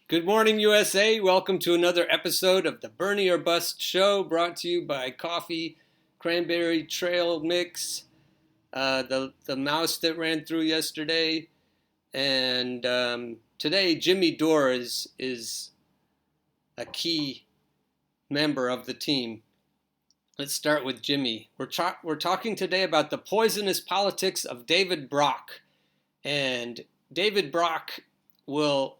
Good morning, USA. Welcome to another episode of the Bernie or Bust Show, brought to you by Coffee Cranberry Trail Mix, the mouse that ran through yesterday, and today Jimmy Dore is a key member of the team. Let's start with Jimmy. We're talking today about the poisonous politics of David Brock, and David Brock will.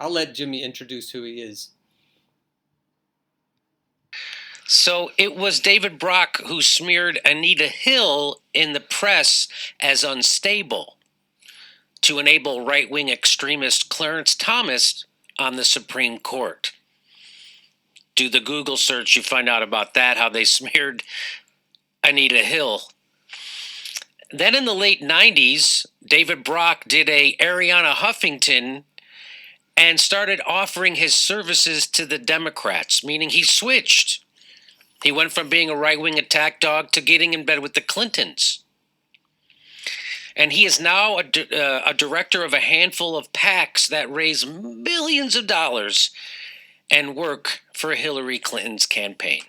I'll let Jimmy introduce who he is. So it was David Brock who smeared Anita Hill in the press as unstable to enable right-wing extremist Clarence Thomas on the Supreme Court. Do the Google search, you find out about that, how they smeared Anita Hill. Then in the late 90s, David Brock did a Arianna Huffington and started offering his services to the Democrats, meaning he switched. He went from being a right-wing attack dog to getting in bed with the Clintons. And he is now a director of a handful of PACs that raise millions of dollars and work for Hillary Clinton's campaign.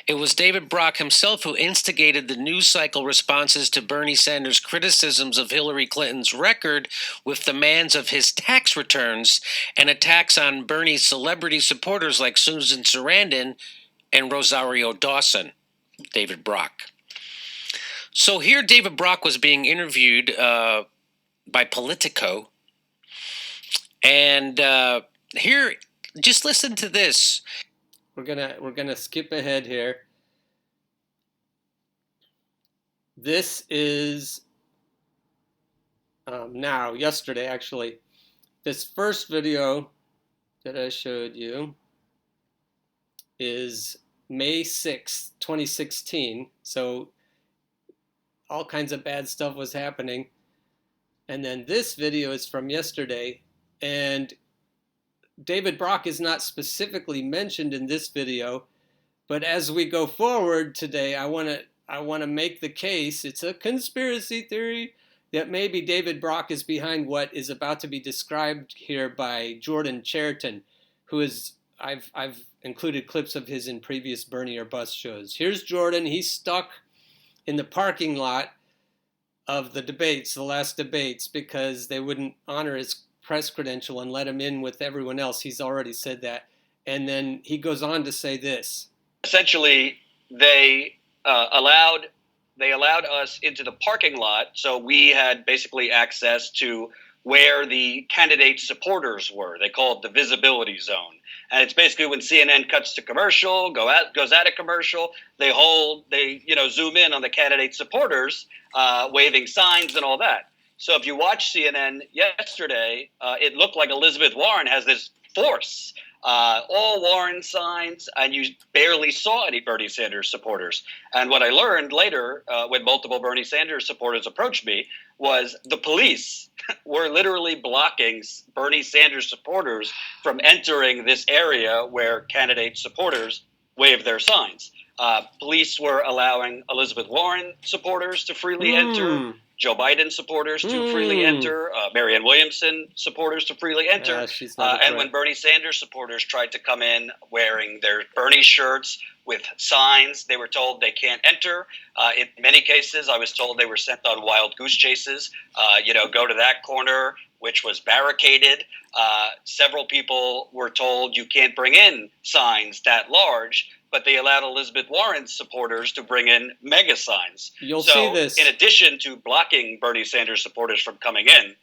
It was David Brock himself who instigated the news cycle responses to Bernie Sanders' criticisms of Hillary Clinton's record with demands of his tax returns and attacks on Bernie's celebrity supporters like Susan Sarandon and Rosario Dawson. David Brock. So here David Brock was being interviewed by Politico, and here, just listen to this. We're gonna skip ahead here. This is yesterday actually. This first video that I showed you is May 6th, 2016. So all kinds of bad stuff was happening. And then this video is from yesterday, and David Brock is not specifically mentioned in this video, but as we go forward today, I want to make the case, it's a conspiracy theory, that maybe David Brock is behind what is about to be described here by Jordan Chariton, who is, I've included clips of his in previous Bernie or Bust shows. Here's Jordan. He's stuck in the parking lot of the debates, the last debates, because they wouldn't honor his press credential and let him in with everyone else. He's already said that. And then he goes on to say this. Essentially, they allowed us into the parking lot, so we had basically access to where the candidate supporters were. They call it the visibility zone. And it's basically when CNN cuts to commercial, goes out of commercial, they zoom in on the candidate supporters, waving signs and all that. So if you watch CNN yesterday, it looked like Elizabeth Warren has this force, all Warren signs, and you barely saw any Bernie Sanders supporters. And what I learned later, when multiple Bernie Sanders supporters approached me, was the police were literally blocking Bernie Sanders supporters from entering this area where candidate supporters wave their signs. Police were allowing Elizabeth Warren supporters to freely enter, Joe Biden supporters to freely enter, Marianne Williamson supporters to freely enter. And when Bernie Sanders supporters tried to come in wearing their Bernie shirts with signs, they were told they can't enter. In many cases, I was told they were sent on wild goose chases. Go to that corner, which was barricaded. Several people were told you can't bring in signs that large, but they allowed Elizabeth Warren's supporters to bring in mega signs. You'll see this. In addition to blocking Bernie Sanders supporters from coming in,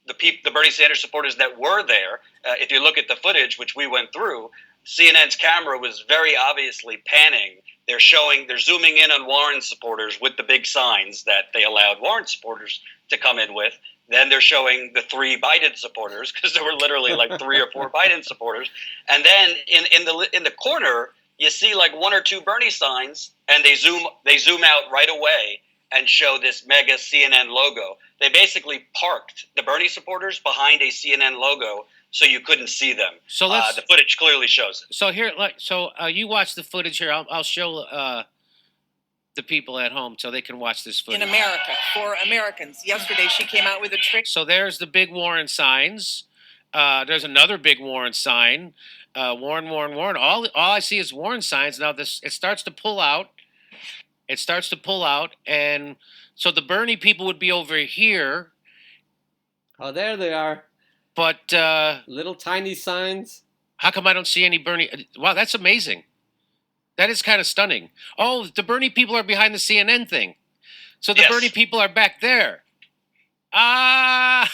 the Bernie Sanders supporters that were there, if you look at the footage, which we went through, CNN's camera was very obviously panning. They're zooming in on Warren supporters with the big signs that they allowed Warren supporters to come in with. Then they're showing the 3 Biden supporters, because there were literally like 3 or 4 Biden supporters. And then in the corner, you see like 1 or 2 Bernie signs, and they zoom out right away and show this mega CNN logo. They basically parked the Bernie supporters behind a CNN logo so you couldn't see them. So the footage clearly shows it. So here, you watch the footage here. I'll show the people at home so they can watch this footage. In America, for Americans. Yesterday, she came out with a trick. So there's the big Warren signs. There's another big Warren sign. Warren, Warren, Warren. All I see is Warren signs. Now it starts to pull out. It starts to pull out, and so the Bernie people would be over here. Oh, there they are. But little tiny signs. How come I don't see any Bernie? Wow, that's amazing. That is kind of stunning. Oh, the Bernie people are behind the CNN thing. So the Bernie people are back there. Ah,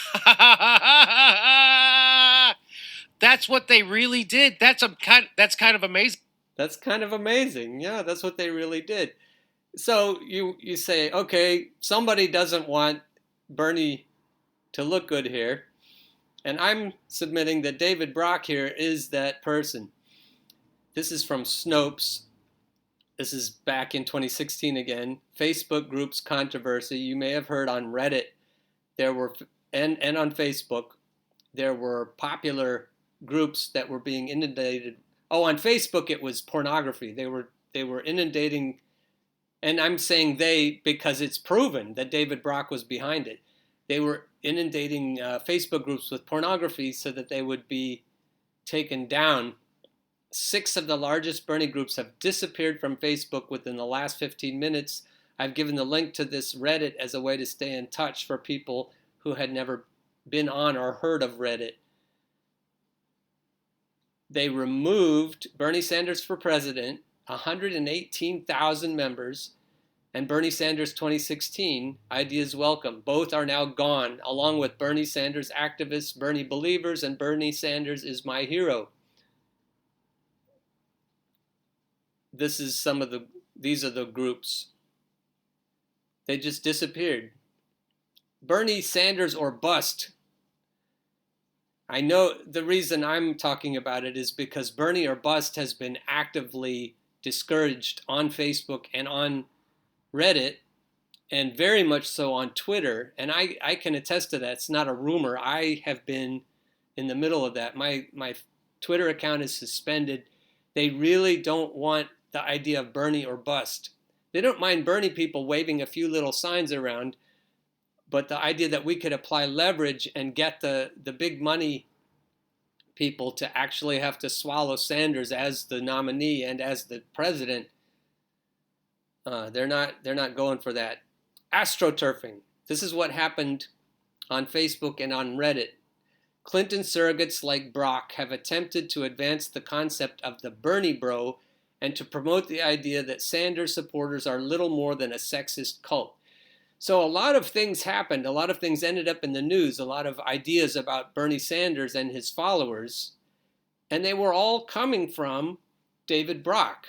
that's what they really did. That's kind of amazing. That's kind of amazing. Yeah, that's what they really did. So you say, okay, somebody doesn't want Bernie to look good here, and I'm submitting that David Brock here is that person. This is from Snopes. This is back in 2016 again. Facebook groups controversy. You may have heard on Reddit there were and on Facebook there were popular groups that were being inundated. Oh, on Facebook it was pornography. They were inundating, and I'm saying they because it's proven that David Brock was behind it. They were inundating Facebook groups with pornography so that they would be taken down. 6 of the largest Bernie groups have disappeared from Facebook within the last 15 minutes. I've given the link to this Reddit as a way to stay in touch for people who had never been on or heard of Reddit. They removed Bernie Sanders for president, 118,000 members, and Bernie Sanders 2016, Ideas Welcome. Both are now gone, along with Bernie Sanders activists, Bernie believers, and Bernie Sanders is my hero. This is these are the groups. They just disappeared. Bernie Sanders or bust. I know the reason I'm talking about it is because Bernie or bust has been actively discouraged on Facebook and on Reddit, and very much so on Twitter. And I can attest to that. It's not a rumor. I have been in the middle of that. My Twitter account is suspended. They really don't want the idea of Bernie or bust. They don't mind Bernie people waving a few little signs around, but the idea that we could apply leverage and get the big money people to actually have to swallow Sanders as the nominee and as the president, they're not going for that. Astroturfing. This is what happened on Facebook and on Reddit. Clinton surrogates like Brock have attempted to advance the concept of the Bernie bro and to promote the idea that Sanders supporters are little more than a sexist cult. So a lot of things happened. A lot of things ended up in the news. A lot of ideas about Bernie Sanders and his followers. And they were all coming from David Brock.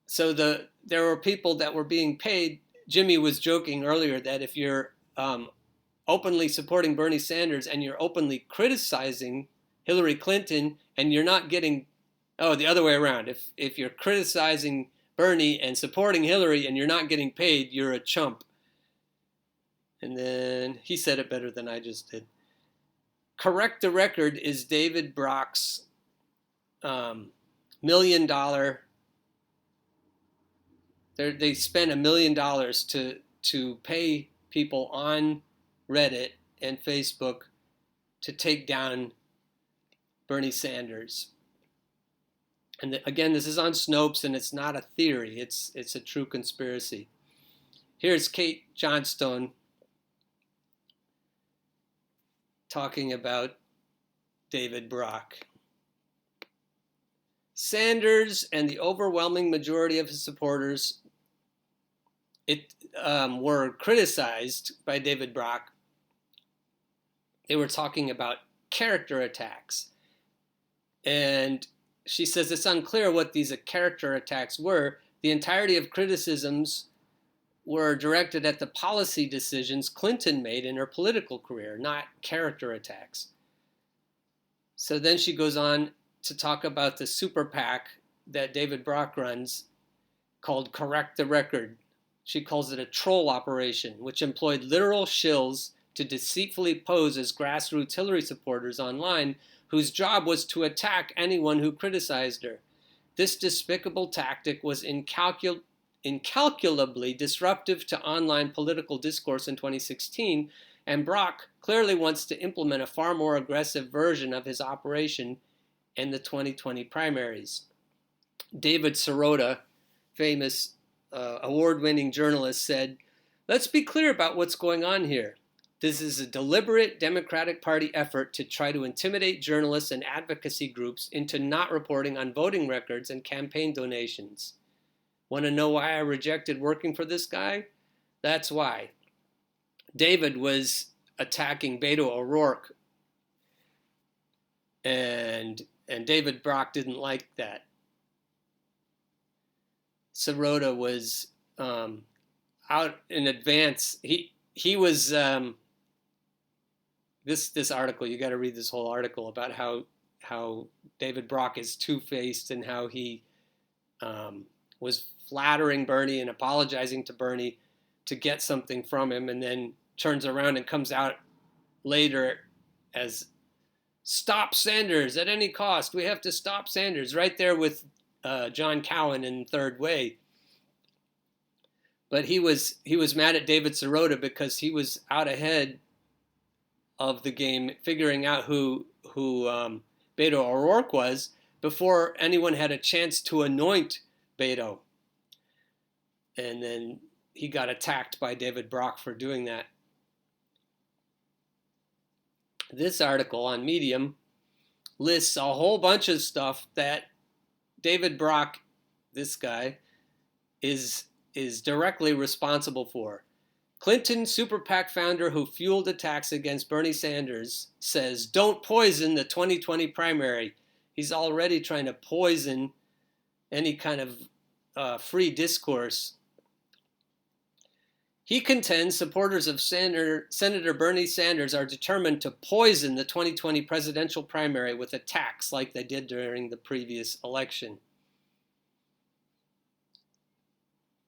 So there were people that were being paid. Jimmy was joking earlier that if you're openly supporting Bernie Sanders and you're openly criticizing Hillary Clinton and you're not getting, the other way around. If you're criticizing Bernie and supporting Hillary and you're not getting paid, you're a chump. And then he said it better than I just did. Correct the Record is David Brock's $1 million. They spent $1 million to pay people on Reddit and Facebook to take down Bernie Sanders. And again, this is on Snopes, and it's not a theory. It's a true conspiracy. Here's Kate Johnstone talking about David Brock. Sanders and the overwhelming majority of his supporters were criticized by David Brock. They were talking about character attacks. And she says it's unclear what these character attacks were. The entirety of criticisms were directed at the policy decisions Clinton made in her political career, not character attacks. So then she goes on to talk about the super PAC that David Brock runs called Correct the Record. She calls it a troll operation, which employed literal shills to deceitfully pose as grassroots Hillary supporters online, whose job was to attack anyone who criticized her. This despicable tactic was incalculably disruptive to online political discourse in 2016, and Brock clearly wants to implement a far more aggressive version of his operation in the 2020 primaries. David Sirota, famous award-winning journalist, said, "Let's be clear about what's going on here. This is a deliberate Democratic Party effort to try to intimidate journalists and advocacy groups into not reporting on voting records and campaign donations. Want to know why I rejected working for this guy? That's why." David was attacking Beto O'Rourke, and David Brock didn't like that. Sirota was out in advance. He was this article. You got to read this whole article about how David Brock is two-faced and how he was flattering Bernie and apologizing to Bernie to get something from him, and then turns around and comes out later as "Stop Sanders at any cost. We have to stop Sanders," right there with John Cowan in Third Way. But he was mad at David Sirota because he was out ahead of the game, figuring out who Beto O'Rourke was before anyone had a chance to anoint Beto. And then he got attacked by David Brock for doing that. This article on Medium lists a whole bunch of stuff that David Brock, this guy, is directly responsible for. Clinton super PAC founder who fueled attacks against Bernie Sanders says, "Don't poison the 2020 primary." He's already trying to poison any kind of free discourse. He contends supporters of Senator Bernie Sanders are determined to poison the 2020 presidential primary with attacks like they did during the previous election.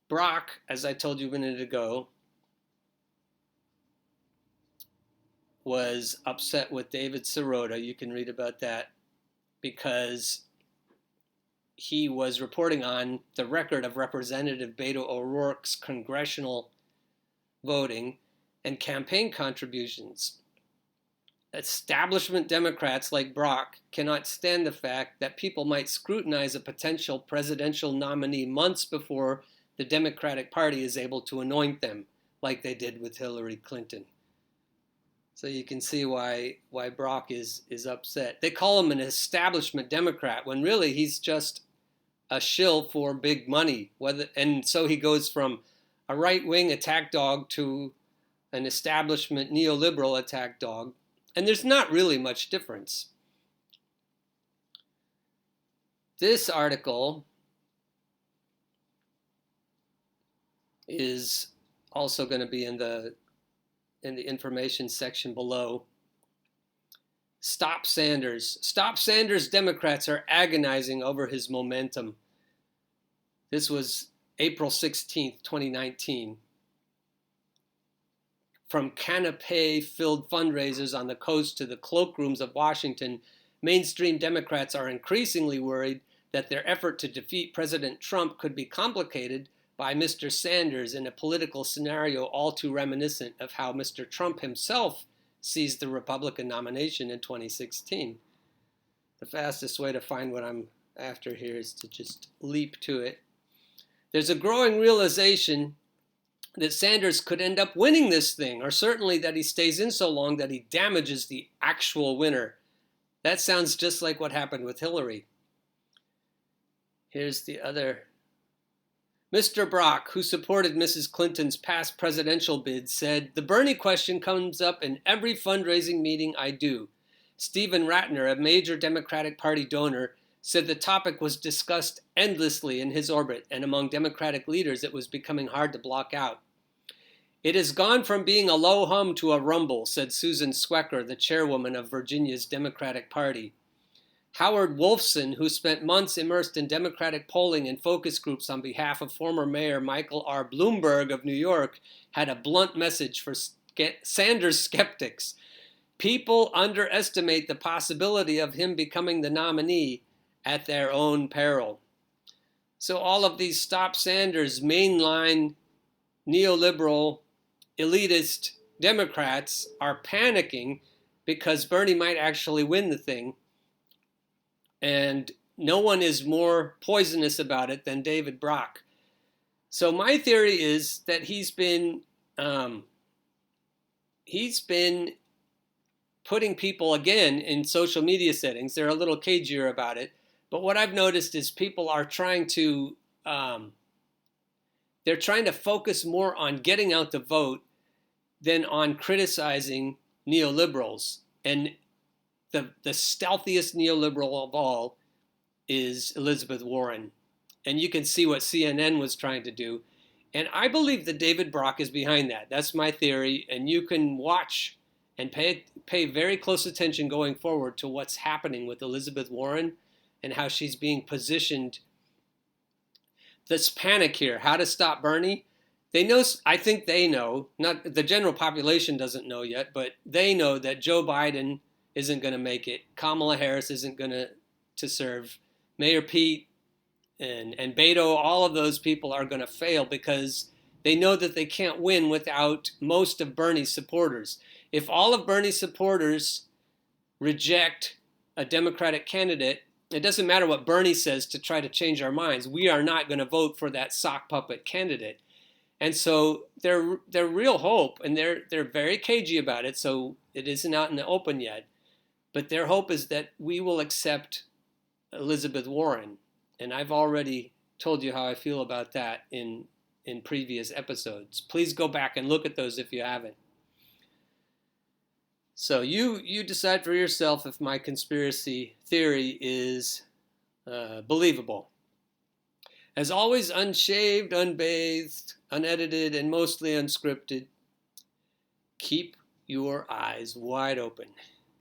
Brock, as I told you a minute ago, was upset with David Sirota. You can read about that because he was reporting on the record of Representative Beto O'Rourke's congressional voting and campaign contributions. Establishment Democrats like Brock cannot stand the fact that people might scrutinize a potential presidential nominee months before the Democratic Party is able to anoint them, like they did with Hillary Clinton. So you can see why Brock is upset. They call him an establishment Democrat when really he's just a shill for big money. And so he goes from a right-wing attack dog to an establishment neoliberal attack dog. And there's not really much difference. This article is also going to be in the information section below. Stop Sanders. Stop Sanders Democrats are agonizing over his momentum. This was April 16th, 2019. From canapé-filled fundraisers on the coast to the cloakrooms of Washington, mainstream Democrats are increasingly worried that their effort to defeat President Trump could be complicated by Mr. Sanders in a political scenario all too reminiscent of how Mr. Trump himself seized the Republican nomination in 2016. The fastest way to find what I'm after here is to just leap to it. There's a growing realization that Sanders could end up winning this thing, or certainly that he stays in so long that he damages the actual winner. That sounds just like what happened with Hillary. Here's the other. Mr. Brock, who supported Mrs. Clinton's past presidential bid, said, "The Bernie question comes up in every fundraising meeting I do." Stephen Ratner, a major Democratic Party donor, said the topic was discussed endlessly in his orbit, and among Democratic leaders it was becoming hard to block out. "It has gone from being a low hum to a rumble," said Susan Swecker, the chairwoman of Virginia's Democratic Party. Howard Wolfson, who spent months immersed in Democratic polling and focus groups on behalf of former Mayor Michael R. Bloomberg of New York, had a blunt message for Sanders skeptics. "People underestimate the possibility of him becoming the nominee at their own peril." So all of these Stop Sanders mainline neoliberal elitist Democrats are panicking because Bernie might actually win the thing. And no one is more poisonous about it than David Brock. So my theory is that he's been putting people again in social media settings. They're a little cagier about it, but what I've noticed is people are trying to focus more on getting out the vote than on criticizing neoliberals. And the stealthiest neoliberal of all is Elizabeth Warren. And you can see what CNN was trying to do. And I believe that David Brock is behind that. That's my theory. And you can watch and pay very close attention going forward to what's happening with Elizabeth Warren and how she's being positioned. This panic here, how to stop Bernie. They know, I think they know, not the general population doesn't know yet, but they know that Joe Biden isn't going to make it. Kamala Harris isn't going to serve. Mayor Pete and Beto, all of those people are going to fail because they know that they can't win without most of Bernie's supporters. If all of Bernie's supporters reject a Democratic candidate, it doesn't matter what Bernie says to try to change our minds. We are not going to vote for that sock puppet candidate. And so their real hope, and they're very cagey about it, so it isn't out in the open yet, but their hope is that we will accept Elizabeth Warren. And I've already told you how I feel about that in previous episodes. Please go back and look at those if you haven't. So you decide for yourself if my conspiracy theory is believable. As always, unshaved, unbathed, unedited, and mostly unscripted. Keep your eyes wide open.